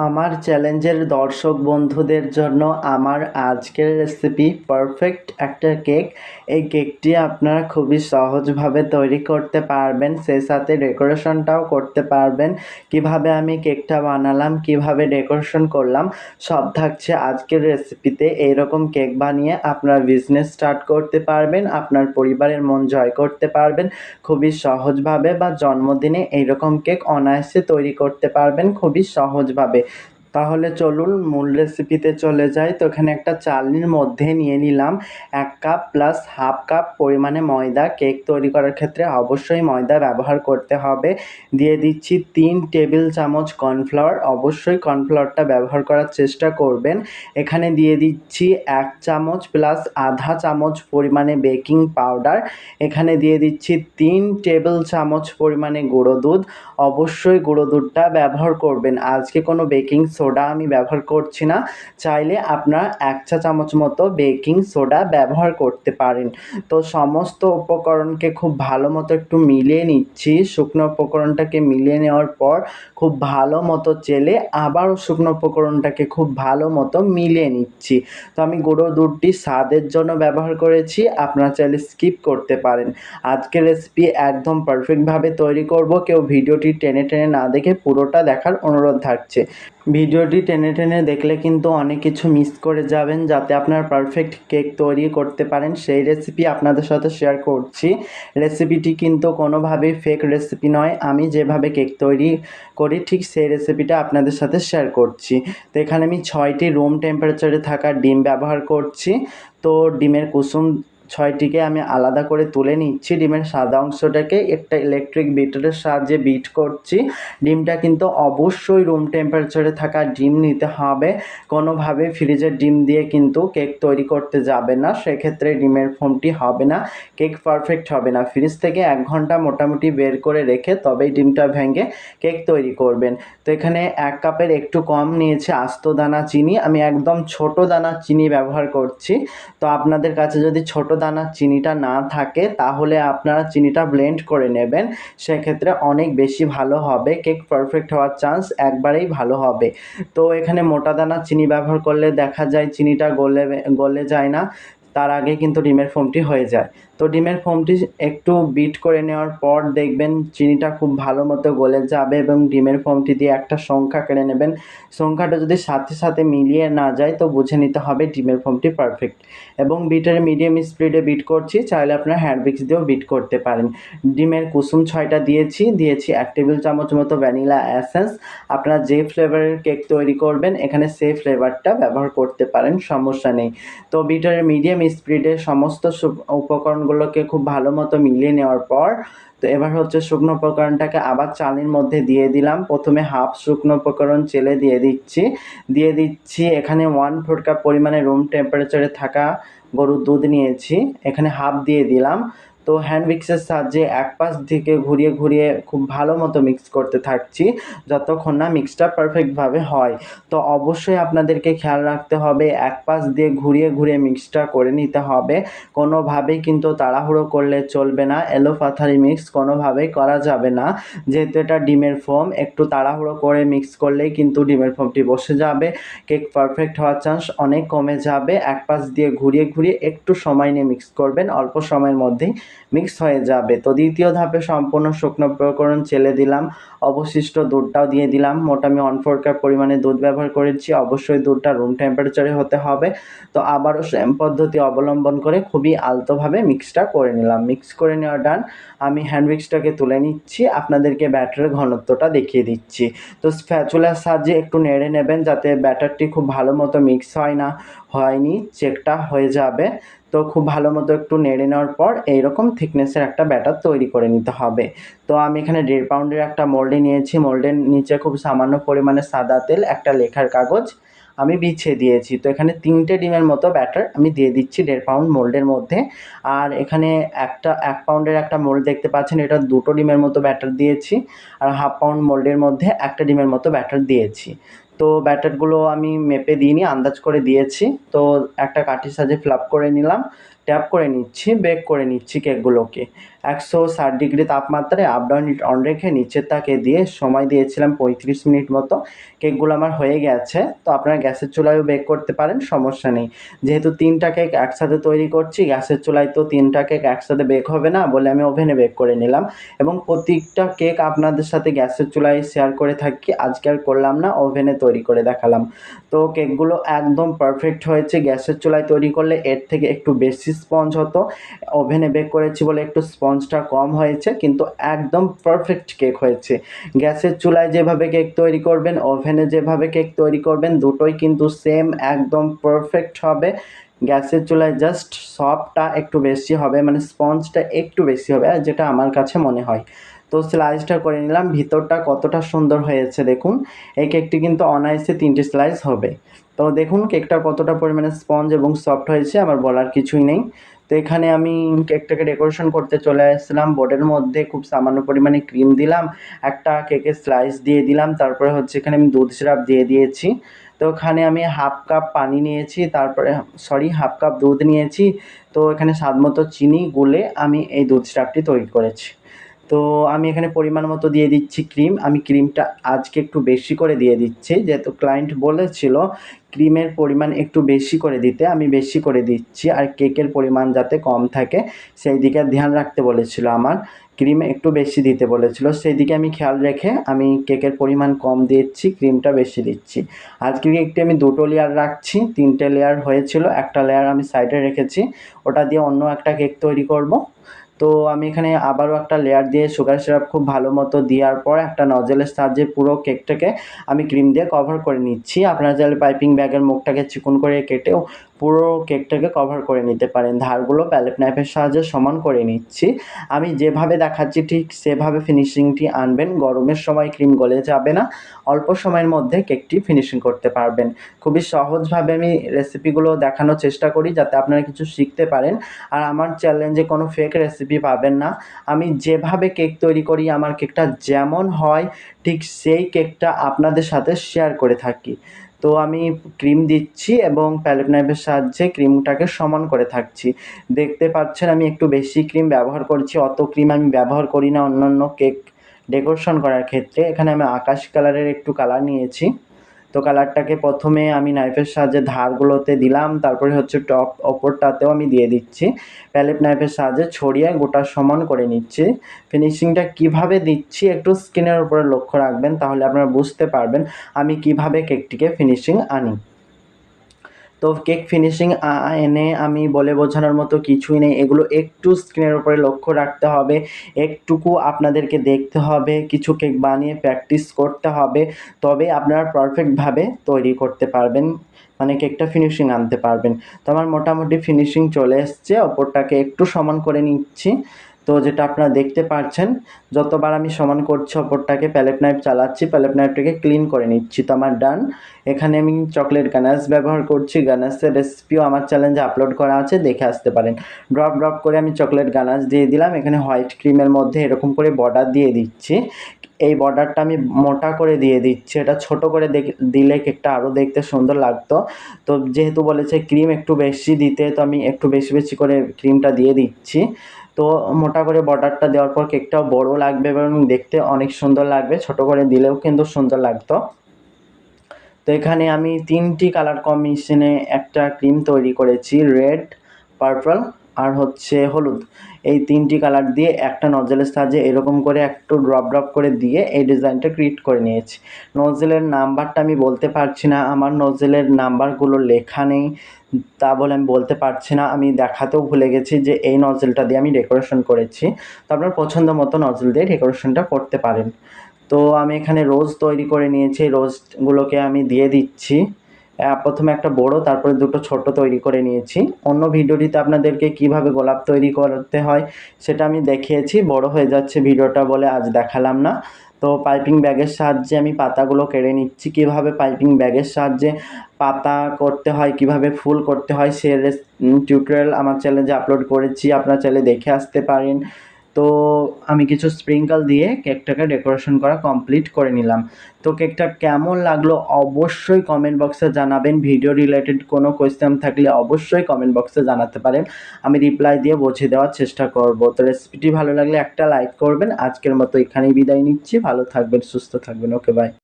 আমার চ্যালেঞ্জের দর্শক বন্ধুদের জন্য আমার আজকের রেসিপি পারফেক্ট একটা কেক। এই কেকটি আপনারা খুবই সহজভাবে তৈরি করতে পারবেন, সেই সাথে ডেকোরেশনটাও করতে পারবেন। কিভাবে আমি কেকটা বানালাম, কিভাবে ডেকোরেশন করলাম, সব থাকছে আজকের রেসিপিতে। এইরকম কেক বানিয়ে আপনারা বিজনেস স্টার্ট করতে পারবেন, আপনার পরিবারের মন জয় করতে পারবেন খুবই সহজভাবে, বা জন্মদিনে এইরকম কেক অনায়াসে তৈরি করতে পারবেন খুবই সহজভাবে। তাহলে চলুন মূল রেসিপিতে চলে যাই। তো এখানে একটা চালনির মধ্যে নিয়ে নিলাম 1 কাপ প্লাস হাফ কাপ পরিমাণে ময়দা। কেক তৈরি করার ক্ষেত্রে অবশ্যই ময়দা ব্যবহার করতে হবে। দিয়ে দিচ্ছি 3 টেবিল চামচ কর্নফ্লাওয়ার, অবশ্যই কর্নফ্লাওয়ারটা ব্যবহার করার চেষ্টা করবেন। এখানে দিয়ে দিচ্ছি 1 চামচ প্লাস আধা চামচ পরিমাণে বেকিং পাউডার। এখানে দিয়ে দিচ্ছি 3 টেবিল চামচ পরিমাণে গুঁড়ো দুধ। অবশ্যই গুঁড়ো দুধটা ব্যবহার করবেন, আজকে কোনো বেকিং সোডা আমি ব্যবহার করছি না। চাইলে আপনারা 1 চা চামচ মতো বেকিং সোডা ব্যবহার করতে পারেন। তো সমস্ত উপকরণকে খুব ভালো মতো একটু মিলিয়ে নিচ্ছি। শুকনো উপকরণটাকে মিলিয়ে নেওয়ার পর খুব ভালো মতো চেলে আবারও শুকনো উপকরণটাকে খুব ভালো মতো মিলিয়ে নিচ্ছি। তো আমি গুঁড়ো দুধটি স্বাদের জন্য ব্যবহার করেছি, আপনারা চাইলে স্কিপ করতে পারেন। আজকের রেসিপি একদম পারফেক্টভাবে তৈরি করব, কেউ ভিডিওটি টেনে টেনে না দেখে পুরোটা দেখার অনুরোধ থাকছে। ভিডিওটি টেনে টেনে দেখলে কিন্তু অনেক কিছু মিস করে যাবেন। যাতে আপনার পারফেক্ট কেক তৈরি করতে পারেন সেই রেসিপি আপনাদের সাথে শেয়ার করছি। রেসিপিটি কিন্তু কোনোভাবেই ফেক রেসিপি নয়, আমি যেভাবে কেক তৈরি করি ঠিক সেই রেসিপিটা আপনাদের সাথে শেয়ার করছি। তো এখানে আমি 6টি রুম টেম্পারেচারে থাকা ডিম ব্যবহার করছি। তো ডিমের কুসুম 6টিকে আমি আলাদা করে তুলে নিচ্ছি। ডিমের সাদা অংশটাকে একটা ইলেকট্রিক বিটারের সাহায্যে বিট করছি। ডিমটা কিন্তু অবশ্যই রুম টেম্পারেচারে থাকা ডিম নিতে হবে, কোনোভাবে ফ্রিজের ডিম দিয়ে কিন্তু কেক তৈরি করতে যাবে না, সেক্ষেত্রে ডিমের ফোমটি হবে না, কেক পারফেক্ট হবে না। ফ্রিজ থেকে 1 ঘন্টা মোটামুটি বের করে রেখে তবেই ডিমটা ভেঙে কেক তৈরি করবেন। তো এখানে 1 কাপের একটু কম নিয়েছে আস্ত দানা চিনি, আমি একদম ছোট দানা চিনি ব্যবহার করছি। তো আপনাদের কাছে যদি ছোট দানার চিনিটা না থাকে তাহলে আপনারা চিনিটা ব্লেন্ড করে নেবেন, সেক্ষেত্রে অনেক বেশি ভালো হবে, কেক পারফেক্ট হওয়ার চান্স একবারেই ভালো হবে। তো এখানে মোটা দানার চিনি ব্যবহার করলে দেখা যায় চিনিটা গলে যায় না, তার আগে কিন্তু ডিমের ফোমটি হয়ে যায়। তো ডিমের ফোমটি একটু বিট করে নেওয়ার পর দেখবেন চিনিটা খুব ভালো মতো গলে যাবে, এবং ডিমের ফোমটি দিয়ে একটা সংখ্যা কেড়ে নেবেন। সংখ্যাটা যদি সাথে সাথে মিলিয়ে না যায় তো বুঝে নিতে হবে ডিমের ফোমটি পারফেক্ট। এবং বিটের মিডিয়াম স্পিডে বিট করছি, চাইলে আপনারা হ্যান্ড উইক্স দিয়েও বিট করতে পারেন। ডিমের কুসুম 6টা দিয়েছি 1 টেবিল চামচ মতো ভ্যানিলা এসেন্স। আপনারা যে ফ্লেভারের কেক তৈরি করবেন এখানে সেই ফ্লেভারটা ব্যবহার করতে পারেন, সমস্যা নেই। তো বিটারের মিডিয়াম স্পিডে সমস্ত উপকরণগুলোকে খুব ভালো মতো মিলিয়ে নেওয়ার পর তো এবার হচ্ছে শুকনো উপকরণটাকে আবার চালনির মধ্যে দিয়ে দিলাম। প্রথমে হাফ শুকনো উপকরণ চেলে দিয়ে দিচ্ছি এখানে 1/4 কাপ পরিমাণে রুম টেম্পারেচারে থাকা গরুর দুধ নিয়েছি, এখানে হাফ দিয়ে দিলাম। তো হ্যান্ড মিক্সের সাহায্যে এক পাশ থেকে ঘুরিয়ে ঘুরিয়ে খুব ভালো মতো মিক্স করতে থাকছি যতক্ষণ না মিক্সটা পারফেক্টভাবে হয়। তো অবশ্যই আপনাদেরকে খেয়াল রাখতে হবে এক পাশ দিয়ে ঘুরিয়ে ঘুরিয়ে মিক্সটা করে নিতে হবে, কোনোভাবেই কিন্তু তাড়াহুড়ো করলে চলবে না, এলোপাথারি মিক্স কোনোভাবেই করা যাবে না। যেহেতু এটা ডিমের ফোম, একটু তাড়াহুড়ো করে মিক্স করলেই কিন্তু ডিমের ফোমটি বসে যাবে, কেক পারফেক্ট হওয়ার চান্স অনেক কমে যাবে। এক পাশ দিয়ে ঘুরিয়ে ঘুরিয়ে একটু সময় নিয়ে মিক্স করবেন, অল্প সময়ের মধ্যেই মিক্স হয়ে যাবে। তো দ্বিতীয় ধাপে সম্পূর্ণ শুকনো উপকরণ চেলে দিলাম, অবশিষ্ট দুধটাও দিয়ে দিলাম। মোট আমি 1/4 কাপ পরিমাণে দুধ ব্যবহার করেছি, অবশ্যই দুধটা রুম টেম্পারেচারে হতে হবে। তো আবারও সেম পদ্ধতি অবলম্বন করে খুবই আলতোভাবে মিক্সটা করে নিলাম। মিক্স করে নেওয়া ডান, আমি হ্যান্ড উইক্সটাকে তুলে নিচ্ছি, আপনাদেরকে ব্যাটারের ঘনত্বটা দেখিয়ে দিচ্ছি। তো স্প্যাচুলার সাহায্যে একটু নেড়ে নেবেন যাতে ব্যাটারটি খুব ভালো মতো মিক্স হয়নি চেকটা হয়ে যাবে। তো খুব ভালো মতো একটু নেড়ে নেওয়ার পর এইরকম থিকনেসের একটা ব্যাটার তৈরি করে নিতে হবে। তো আমি এখানে 1.5 পাউন্ডের একটা মোল্ডে নিয়েছি, মোল্ডের নিচে খুব সামান্য পরিমাণে সাদা তেল, একটা লেখার কাগজ আমি বিছিয়ে দিয়েছি। তো এখানে 3টে ডিমের মতো ব্যাটার আমি দিয়ে দিচ্ছি 1.5 পাউন্ড মোল্ডের মধ্যে। আর এখানে 1 পাউন্ডের একটা মোল্ড দেখতে পাচ্ছেন, এটা 2টো ডিমের মতো ব্যাটার দিয়েছি। আর হাফ পাউন্ড মোল্ডের মধ্যে একটা ডিমের মতো ব্যাটার দিয়েছি। তো ব্যাটারগুলো আমি মেপে দিইনি, আন্দাজ করে দিয়েছি। তো একটা কাঠির সাহায্যে ফ্লাপ করে নিলাম, ট্যাপ করে নিচ্ছি, বেক করে নিচ্ছি কেকগুলোকে 160 ডিগ্রি তাপমাত্রায় আপ ডাউন হিট অন রেখে নিচের তাকে দিয়ে সময় দিয়েছিলাম 35 মিনিট মতো। কেকগুলো আমার হয়ে গেছে। তো আপনারা গ্যাসের চুলায়ও বেক করতে পারেন, সমস্যা নেই। যেহেতু 3টা কেক একসাথে তৈরি করছি, গ্যাসের চুলায় তো 3টা কেক একসাথে বেক হবে না বলে আমি ওভেনে বেক করে নিলাম, এবং প্রত্যেকটা কেক আপনাদের সাথে গ্যাসের চুলায় শেয়ার করে থাকি, আজকে আর করলাম না, ওভেনে তৈরি করে দেখালাম। তো কেকগুলো একদম পারফেক্ট হয়েছে। গ্যাসের চুলায় তৈরি করলে এর থেকে একটু বেশি স্পঞ্জ হতো, ওভেনে বেক করেছি বলে একটু স্পঞ্জটা কম হয়েছে, কিন্তু একদম পারফেক্ট কেক হয়েছে। গ্যাসের চুলায় যেভাবে কেক তৈরি করবেন, ওভেনে যেভাবে কেক তৈরি করবেন, দুটোই কিন্তু সেম একদম পারফেক্ট হবে। গ্যাসের চুলায় জাস্ট সফটটা একটু বেশি হবে, মানে স্পঞ্জটা একটু বেশি হবে, আর যেটা আমার কাছে মনে হয়। তো স্লাইসটা করে নিলাম, ভিতরটা কতটা সুন্দর হয়েছে দেখুন। এই কেকটি কিন্তু অনায়াসে 3টে স্লাইস হবে। তো দেখুন কেকটা কতটা পরিমাণে স্পঞ্জ এবং সফট হয়েছে, আমার বলার কিছুই নেই। তো এখানে আমি কেকটাকে ডেকোরেশন করতে চলে আসলাম। বোর্ডের মধ্যে খুব সামান্য পরিমাণে ক্রিম দিলাম, একটা কেকের স্লাইস দিয়ে দিলাম, তারপরে হচ্ছে এখানে আমি দুধ সিরাপ দিয়ে দিয়েছি। তো এখানে আমি হাফ কাপ পানি নিয়েছি, তারপরে হাফ কাপ দুধ নিয়েছি। তো এখানে স্বাদ মতো চিনি গুলে আমি এই দুধ সিরাপটি তৈরি করেছি। তো আমি এখানে পরিমাণ মতো দিয়ে দিচ্ছি ক্রিম। আমি ক্রিমটা আজকে একটু বেশি করে দিয়ে দিচ্ছি, যেহেতু ক্লায়েন্ট বলেছিল ক্রিমের পরিমাণ একটু বেশি করে দিতে, আমি বেশি করে দিচ্ছি। আর কেকের পরিমাণ যাতে কম থাকে সেই দিকে ধ্যান রাখতে বলেছিল, আমার ক্রিম একটু বেশি দিতে বলেছিল, সেই দিকে আমি খেয়াল রেখে আমি কেকের পরিমাণ কম দিচ্ছি, ক্রিমটা বেশি দিচ্ছি। আজকের কেকটি আমি 2টো লেয়ার রাখছি, 3টে লেয়ার হয়েছিল, একটা লেয়ার আমি সাইডে রেখেছি, ওটা দিয়ে অন্য একটা কেক তৈরি করব। তো আমি এখানে আবারও একটা লেয়ার দিয়ে সুগার সিরাপ খুব ভালো মতো দেওয়ার পর একটা নজলের সাহায্যে পুরো কেকটাকে আমি ক্রিম দিয়ে কভার করে নিচ্ছি। আপনারা চাইলে পাইপিং ব্যাগের মুখটাকে চিকন করে কেটেও পুরো কেকটাকে কভার করে নিতে পারেন। ধারগুলো প্যালেট নাইফের সাহায্যে সমান করে নিচ্ছি। আমি যেভাবে দেখাচ্ছি ঠিক সেভাবে ফিনিশিংটি আনবেন, গরমের সময় ক্রিম গলে যাবে না, অল্প সময়ের মধ্যে কেকটি ফিনিশিং করতে পারবেন। খুবই সহজভাবে আমি রেসিপিগুলো দেখানোর চেষ্টা করি যাতে আপনারা কিছু শিখতে পারেন। আর আমার চ্যালেঞ্জে কোনো ফেক রেসিপি পাবেন না। আমি যেভাবে কেক তৈরি করি, আমার কেকটা যেমন হয় ঠিক সেই কেকটা আপনাদের সাথে শেয়ার করে থাকি। তো আমি ক্রিম দিচ্ছি এবং প্যালেট নাইফের সাহায্যে ক্রিমটাকে সমান করে থাকছি। দেখতে পাচ্ছেন আমি একটু বেশি ক্রিম ব্যবহার করছি, অত ক্রিম আমি ব্যবহার করি না অন্যান্য কেক ডেকোরেশন করার ক্ষেত্রে। এখানে আমি আকাশি কালারের একটু কালার নিয়েছি। তো কালারটাকে প্রথমে আমি নাইফের সাহায্যে ধারগুলোতে দিলাম, তারপরে হচ্ছে টপ ওপরটাতেও আমি দিয়ে দিচ্ছি, প্যালেট নাইফের সাহায্যে ছড়িয়ে গোটা সমান করে নিচ্ছি। ফিনিশিংটা কিভাবে দিচ্ছি একটু স্কিনের উপরে লক্ষ্য রাখবেন, তাহলে আপনারা বুঝতে পারবেন আমি কিভাবে কেকটিকে ফিনিশিং আনি। তো কেক ফিনিশিং এনে আমি বলে বোঝানোর মতো কিছুই নেই, এগুলো একটু স্ক্রিনের উপরে লক্ষ্য রাখতে হবে, একটুকু আপনাদেরকে দেখতে হবে, কিছু কেক বানিয়ে প্র্যাকটিস করতে হবে, তবে আপনারা পারফেক্টভাবে তৈরি করতে পারবেন, মানে কেকটা ফিনিশিং আনতে পারবেন। তো আমার মোটামুটি ফিনিশিং চলে এসছে, ওপরটাকে একটু সমান করে নিচ্ছি। তো যেটা আপনারা দেখতে পাচ্ছেন, যতবার আমি সমান করছি ওপরটাকে প্যালেট নাইফ চালাচ্ছি, প্যালেট নাইফটাকে ক্লিন করে নিচ্ছি। তো আমার ডান। এখানে আমি চকলেট গানাশ ব্যবহার করছি, গানাশের রেসিপিও আমার চ্যানেলে আপলোড করা আছে, দেখে আসতে পারেন। ড্রপ ড্রপ করে আমি চকলেট গানাশ দিয়ে দিলাম। এখানে হোয়াইট ক্রিমের মধ্যে এরকম করে বর্ডার দিয়ে দিচ্ছি। এই বর্ডারটা আমি মোটা করে দিয়ে দিচ্ছি, এটা ছোট করে দিলে কেকটা আরও দেখতে সুন্দর লাগতো। তো যেহেতু বলেছে ক্রিম একটু বেশি দিতে, তো আমি একটু বেশি বেশি করে ক্রিমটা দিয়ে দিচ্ছি। তো মোটা করে বর্ডারটা দেওয়ার পর কেকটাও বড় লাগবে এবং দেখতে অনেক সুন্দর লাগবে, ছোট করে দিলেও কিন্তু সুন্দর লাগতো। তো এখানে আমি 3টি কালার কম্বিনেশনে একটা ক্রিম তৈরি করেছি, রেড, পার্পল আর হচ্ছে হলুদ। এই 3টি কালার দিয়ে একটা নজলের সাহায্যে এরকম করে একটু ড্রপ ড্রপ করে দিয়ে এই ডিজাইনটা ক্রিয়েট করে নিয়েছি। নজলের নাম্বারটা আমি বলতে পারছি না, আমার নজলের নাম্বারগুলো লেখা নেই, তা বলে আমি বলতে পারছি না, আমি দেখাতেও ভুলে গেছি যে এই নজলটা দিয়ে আমি ডেকোরেশন করেছি। তো আপনার পছন্দ মতো নজল দিয়ে ডেকোরেশনটা করতে পারেন। তো আমি এখানে রোজ তৈরি করে নিয়েছি, রোজগুলোকে আমি দিয়ে দিচ্ছি। প্রথমে একটা বড়, তারপরে দুটো ছোট তৈরি করে নিয়েছি। অন্য ভিডিওটিতে আপনাদেরকে কিভাবে গোলাপ তৈরি করতে হয় সেটা আমি দেখিয়েছি, বড় হয়ে যাচ্ছে ভিডিওটা বলে আজ দেখালাম না। তো পাইপিং ব্যাগের সাহায্যে আমি পাতাগুলো কেড়ে নিচ্ছি, কিভাবে পাইপিং ব্যাগের সাহায্যে পাতা করতে হয়, কিভাবে ফুল করতে হয় সে টিউটোরিয়াল আমার চ্যানেলে আপলোড করেছি, আপনারা চাইলে দেখে আসতে পারেন। তো আমি কিছু স্প্রিঙ্কল দিয়ে কেকটাকে ডেকোরেশন করা কমপ্লিট করে নিলাম। তো কেকটা কেমন লাগলো অবশ্যই কমেন্ট বক্সে জানাবেন। ভিডিও রিলেটেড কোনো কোয়েশ্চেন থাকলে অবশ্যই কমেন্ট বক্সে জানাতে পারেন, আমি রিপ্লাই দিয়ে বুঝিয়ে দেওয়ার চেষ্টা করব। তো রেসিপিটি ভালো লাগলে একটা লাইক করবেন। আজকের মতো এখানেই বিদায় নিচ্ছি। ভালো থাকবেন, সুস্থ থাকবেন। ওকে, বাই।